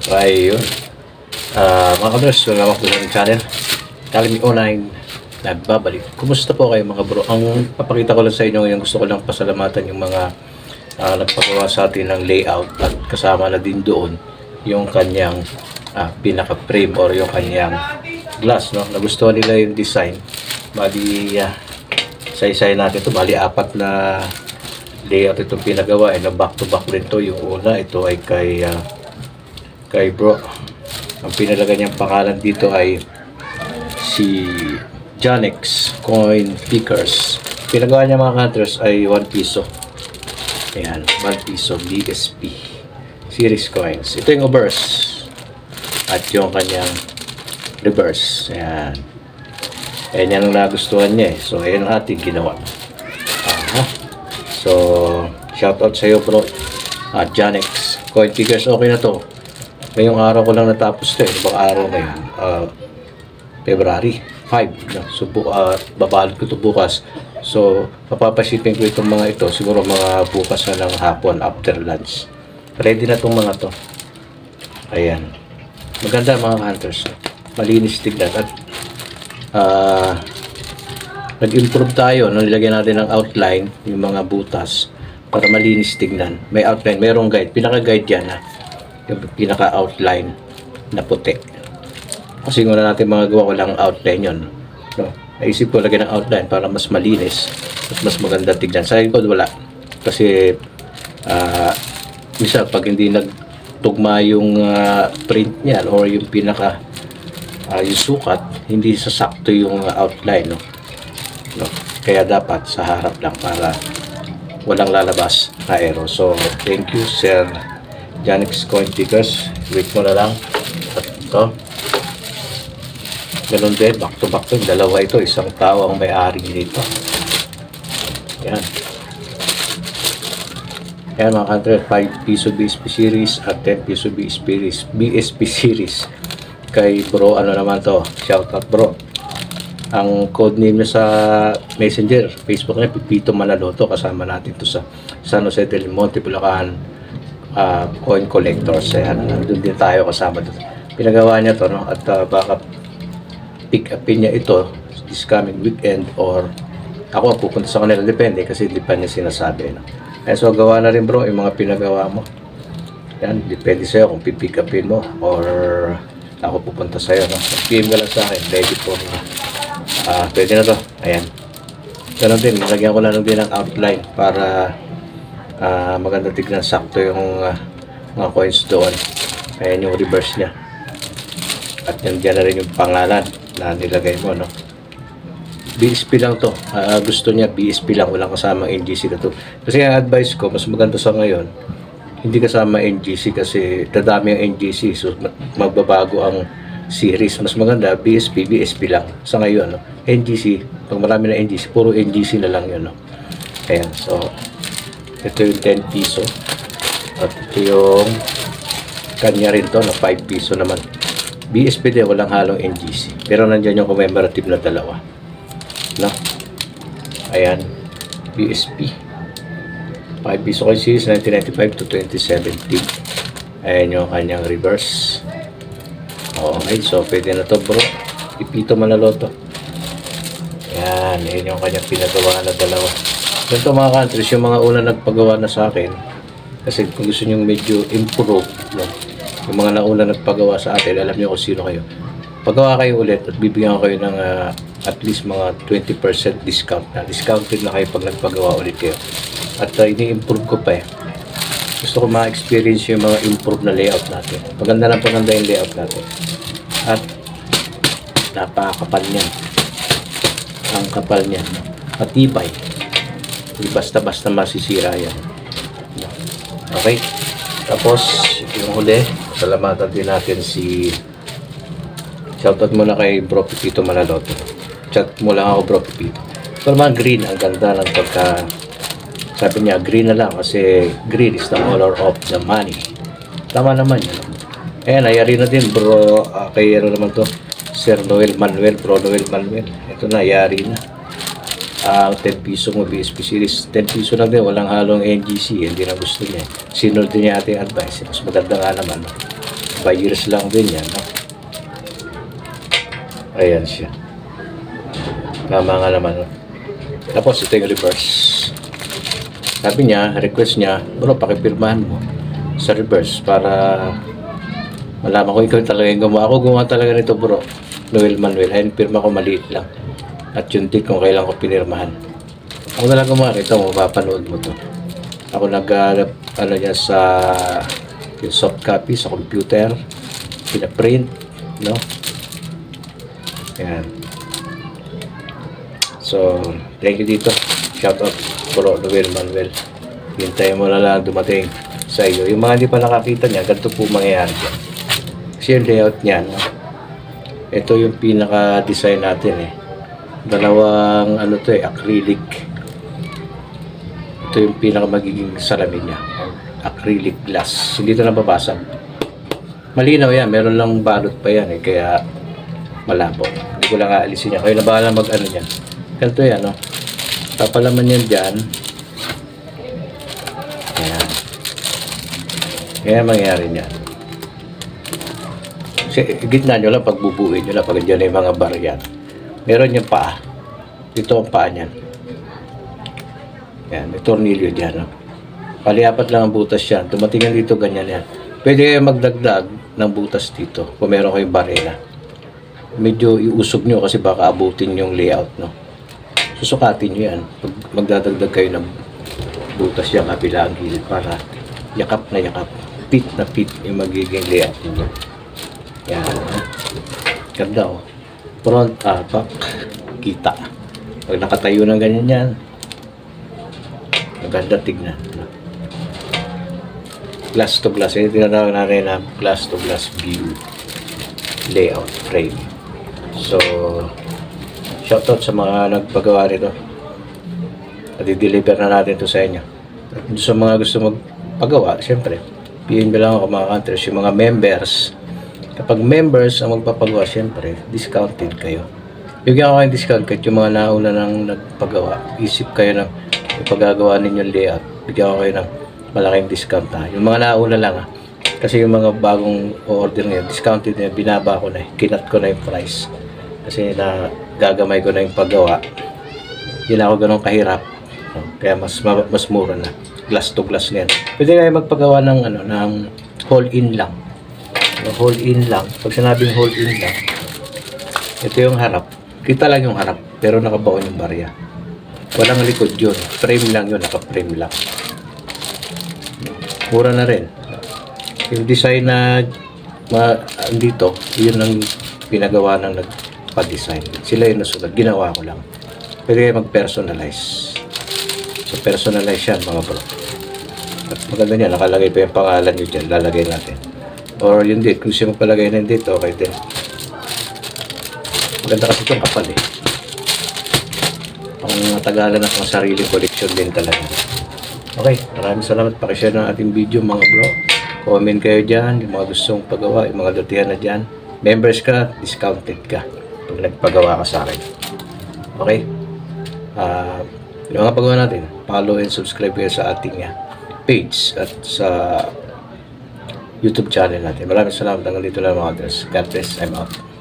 Try yun. Mga kabros, welcome to the channel. Kalimi online, nagbabalik. Kumusta po kayo mga bro? Ang papakita ko lang sa inyo ngayon, gusto ko lang pasalamatan yung mga nagpagawa sa atin ng layout at kasama na din doon yung kanyang pinaka-frame or yung kanyang glass, no? Nagustuhan nila yung design. Bali, isa-isahin natin ito. Bali, 4 na layout itong pinagawa. Back to back rin to. Yung una, ito ay kay bro. Ang pinalagay niyang pangalan dito ay si Janex Coin Pickers. Pinagawa niya mga hunters ay 1 piso. Ayan, 1 piso BSP series coins. Ito yung obverse at yung kanyang reverse. Ayan. Ayan yan ang nagustuhan niya eh. So, ayan ang ating ginawa. So, shoutout sa iyo bro. Janex Coin Pickers. Okay na to. Ngayong araw ko lang natapos to eh. Ibang araw ngayon. February 5. No? So, babalot ko to bukas. So, papapashipping ko itong mga ito. Siguro mga bukas na ng hapon after lunch. Ready na itong mga to. Ayan. Maganda mga hunters. Malinis tignan. At nag-improve tayo. No? Nilagyan natin ng outline. Yung mga butas. Para malinis tignan. May outline. Mayroong guide. Pinaka-guide yan ha. Yung pinaka-outline na puti. Kasi muna natin magagawa ko lang outline yun. No? Naisip ko lagyan ng outline para mas malinis at mas maganda tignan. Sa likod wala. Kasi misa pag hindi nagtugma yung print niyan or yung pinaka yung sukat, hindi sasakto yung outline. No? Kaya dapat sa harap lang para walang lalabas na error. So, thank you Sir Janex Coin Pickers. Wait mo na lang. At ito. Ganun din, back to back to. Dalawa ito. Isang tao ang may-ari dito. Yan. Yan mga country. 5 piso BSP series at 10 piso BSP series. Kay bro, ano naman to? Shoutout bro. Ang code name niya sa Messenger, Facebook niya, Pipito Manaloto. Kasama natin to sa San Jose del Monte, Bulacan. Coin collectors. Ayan, nandun din tayo kasama doon. Pinagawa niya to, no? At baka pick upin niya ito this coming weekend or ako pupunta sa kanila, depende kasi hindi pa niya sinasabi, no? So gawa na rin bro yung mga pinagawa mo. Yan, depende sa'yo kung pipick upin mo or ako pupunta sa'yo, no? PM ka lang sa akin, ready for pwede na to. Ayan, ganun din, nalagyan ko na lang din ng outline para maganda tignan, sakto yung mga coins doon. Ayan yung reverse nya at yan na rin yung pangalan na nilagay mo, no? BSP lang to. Gusto niya BSP lang, walang kasama NGC na to. Kasi ang advice ko, mas maganda sa ngayon hindi kasama NGC kasi dadami ang NGC, so magbabago ang series. Mas maganda BSP lang sa ngayon, no? NGC, pag marami na NGC, puro NGC na lang yun, no? Ayan, so ito yung 10 piso at ito yung kanya rin to na 5 piso naman. BSP din, walang halong NGC, pero nandyan yung commemorative na dalawa, no? Ayan, BSP 5 piso kay series 1995 to 2017. Ayan yung kanyang reverse. Okay, so pwede na to bro. Pipito Manaloto. Ayan, yun yung kanyang pinagawa na dalawa. Ganito mga countries, yung mga una nagpagawa na sa akin, kasi kung gusto nyo medyo improve, no? Yung mga nauna nagpagawa sa atin, alam nyo kung sino kayo. Pagawa kayo ulit at bibigyan ko kayo ng at least mga 20% discount na. Discounted na kayo pag nagpagawa ulit kayo. At ini-improve ko pa eh. Gusto ko ma-experience yung mga improve na layout natin. Maganda yung layout natin. At napakapal niyan. Ang kapal niyan. Matibay. Hindi basta-basta masisira yan. Okay. Tapos, yung huli, salamatan din natin si shoutout muna kay Bro Pipito Manaloto. Chat mo lang ako Bro Pipito. Ito naman green, ang ganda ng pagka sabi niya green na lang kasi green is the color of the money. Tama naman yun. Ayan, ayari na din bro. Kay ano naman to, Sir Noel Manuel, Bro Noel Manuel. Ito na, ayari na. Ang 10 piso mo BSP series, 10 piso lang din, walang halong NGC, hindi na gusto niya. Sinunod din niya ating advice, mas maganda nga naman. by years lang din yan, no? Ayan siya. Tama nga naman, no? Tapos ito yung reverse. Sabi niya, request niya, bro, pakipirmahan mo sa reverse para malaman ko ikaw talaga yung gumawa. Ako gumawa talaga nito, bro. Noel Manuel. Ayun, pirma ko maliit lang. At yung date kung kailan ko pinirmahan. Ako na lang gumawa nito, mapapanood mo to. Ako ano niya sa yung soft copy sa computer. Pinaprint, no? Ayan. So, thank you dito. Shout out, bro, Noel Manuel. Hintayin mo na lang dumating sa iyo. Yung mga hindi pa nakakita niya, ganito po mangyayari dyan. Kasi yung layout niya, no? Ito yung pinaka-design natin eh. Dalawang ano to eh, acrylic. Ito yung pinaka magiging salamin niya. Acrylic glass. Hindi ito nababasag. Malinaw yan. Meron lang balot pa yan eh. Kaya malabo. Hindi ko lang aalisin niya. Kayo na bahala mag ano niya. Ganito yan, no? Papalaman yan dyan. Ayan. Kaya mangyari niya. Kasi gitna nyo lang, pagbubuin nyo lang, pag dyan yung mga bar yan. Meron yung paa. Ito ang paa niyan. Yan, may tornilyo dyan. No? Paliapat lang ang butas yan. Tumatingin dito, ganyan yan. Pwede kayo magdagdag ng butas dito kung meron kayong barela. Medyo iusog nyo kasi baka abutin yung layout. No? Susukatin nyo yan. Pag magdadagdag kayo ng butas yan, kapila ang gilid para yakap na yakap. Pit na pit yung magiging layout nyo. Yan. Ganda oh. Front, back, kita. Pag nakatayo ng ganyan yan, maganda tignan. Glass to glass. Yung tinatawag natin na glass to glass view layout frame. So, shoutout sa mga nagpagawa nito. At i-deliver na natin to sa inyo. At sa mga gusto magpagawa, siyempre, PM ko lang ako mga counters, yung mga members. Kapag members ang magpapagawa, siyempre, discounted kayo. Bigyan ko kayong discount kahit yung mga nauna nang nagpagawa. Isip kayo ng ipagagawa ninyong layout. Bigyan ko kayo ng malaking discount ha. Yung mga nauna lang ha. Kasi yung mga bagong order ngayon, discounted na, binaba ko na eh. Kinat ko na yung price. Kasi na gagamay ko na yung paggawa. Hindi na ako ganun kahirap. Kaya mas mura na. Glass to glass na yan. Pwede kayo magpagawa ng, ng hole-in lang. Hole-in lang. Pag sinabing hole-in lang, ito yung harap. Kita lang yung harap, pero nakabaon yung barya. Walang likod yun. Frame lang yun, naka-frame lang. Mura na rin. Yung design na dito, yun ang pinagawa ng nagpa-design. Sila yung nasunod. Ginawa ko lang. Pwede kayo mag-personalize. So, personalize yan, mga bro. At maganda niya, nakalagay pa yung pangalan nyo dyan. Lalagay natin. Or yung date. Kung siya magpalagay ng date, okay din. Maganda kasi itong kapal eh. Pang matagalan na pang sariling collection din talaga. Okay, maraming salamat. Pakishare ng ating video mga bro. Comment kayo dyan. Yung mga gustong pagawa, yung mga datihan na dyan. Members ka, discounted ka. Pag nagpagawa ka sa akin. Okay? Yung mga pagawa natin, follow and subscribe kayo sa ating page at sa YouTube channel natin. Maraming salamat. Hanggang dito lang mga others. God bless. I'm out.